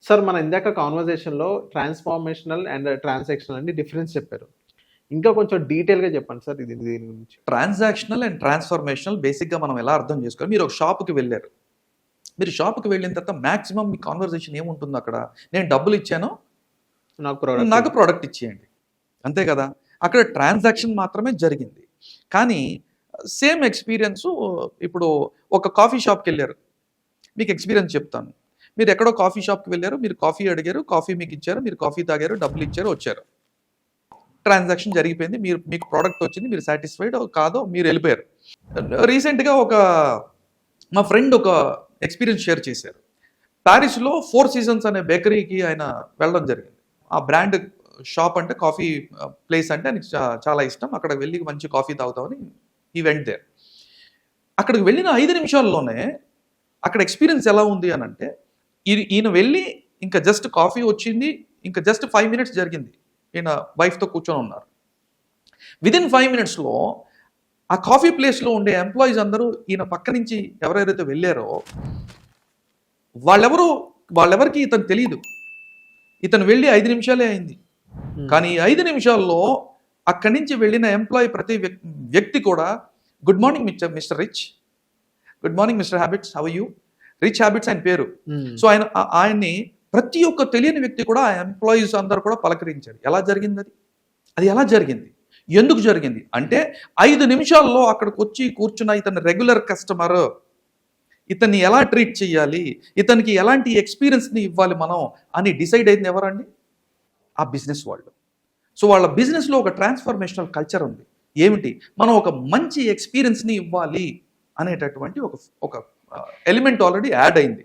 Sir మన ఇందాక కాన్వర్జేషన్‌లో ట్రాన్స్‌ఫార్మేషనల్ and transactional అని డిఫరెన్స్ చెప్పారు. ఇంకా కొంచెం డీటెయిల్‌గా చెప్పండి సార్ దీని గురించి. ట్రాన్సాక్షనల్ అండ్ ట్రాన్స్ఫర్మేషనల్ బేసిక్గా మనం ఎలా అర్థం చేసుకోవాలి. మీరు ఒక షాప్కి వెళ్ళారు. మీరు షాప్కి వెళ్ళిన తర్వాత మాక్సిమం మీ కాన్వర్జేషన్ ఏముంటుంది అక్కడ? నేను డబ్బులు ఇచ్చాను, నాకు ప్రోడక్ట్ ఇచ్చేయండి, అంతే కదా. అక్కడ ట్రాన్సాక్షన్ మాత్రమే జరిగింది. కానీ సేమ్ ఎక్స్పీరియన్స్ ఇప్పుడు ఒక కాఫీ షాప్కి వెళ్ళారు. మీకు ఎక్స్పీరియన్స్ చెప్తాను. మీరు ఎక్కడో కాఫీ షాప్కి వెళ్ళారు, మీరు కాఫీ అడిగారు, కాఫీ మీకు ఇచ్చారు, మీరు కాఫీ తాగారు, డబ్బులు ఇచ్చారు, వచ్చారు. ట్రాన్సాక్షన్ జరిగిపోయింది, మీకు ప్రోడక్ట్ వచ్చింది, మీరు సాటిస్ఫైడ్ కాదో మీరు వెళ్ళిపోయారు. రీసెంట్గా మా ఫ్రెండ్ ఒక ఎక్స్పీరియన్స్ షేర్ చేశారు. ప్యారిస్లో 4 Seasons అనే బేకరీకి ఆయన వెళ్ళడం జరిగింది. ఆ బ్రాండ్ షాప్ అంటే కాఫీ ప్లేస్ అంటే ఆయనకి చాలా ఇష్టం. అక్కడ వెళ్ళి మంచి కాఫీ తాగుతామని ఈ వెంట్ దేర్. అక్కడికి వెళ్ళిన 5 నిమిషాల్లోనే అక్కడ ఎక్స్పీరియన్స్ ఎలా ఉంది అని అంటే, ఈయన వెళ్ళి ఇంకా జస్ట్ కాఫీ వచ్చింది, ఇంకా జస్ట్ 5 minutes జరిగింది. ఈయన వైఫ్తో కూర్చొని ఉన్నారు. విదిన్ 5 minutesలో ఆ కాఫీ ప్లేస్లో ఉండే ఎంప్లాయీస్ అందరూ ఈయన పక్క నుంచి ఎవరెవరైతే వెళ్ళారో వాళ్ళెవరికి ఇతను తెలియదు. ఇతను వెళ్ళి 5 నిమిషాలే అయింది. కానీ 5 నిమిషాల్లో అక్కడి నుంచి వెళ్ళిన ఎంప్లాయీ ప్రతి వ్యక్తి కూడా good morning mister Rich, good morning mister Habits, how are you, Rich Habits ఆయన పేరు. సో ఆయన్ని ప్రతి ఒక్క తెలియని వ్యక్తి కూడా ఆ ఎంప్లాయీస్ అందరూ కూడా పలకరించారు. ఎలా జరిగింది అది ఎలా జరిగింది, ఎందుకు జరిగింది అంటే 5 నిమిషాల్లో అక్కడికి వచ్చి కూర్చున్న ఇతని రెగ్యులర్ కస్టమర్, ఇతన్ని ఎలా ట్రీట్ చేయాలి, ఇతనికి ఎలాంటి ఎక్స్పీరియన్స్ని ఇవ్వాలి మనం అని డిసైడ్ అయింది ఎవరండి? ఆ బిజినెస్ వాళ్ళు. సో వాళ్ళ బిజినెస్లో ఒక ట్రాన్స్ఫర్మేషనల్ కల్చర్ ఉంది. ఏమిటి? మనం ఒక మంచి ఎక్స్పీరియన్స్ని ఇవ్వాలి అనేటటువంటి ఒక ఎలిమెంట్ ఆల్రెడీ యాడ్ అయింది.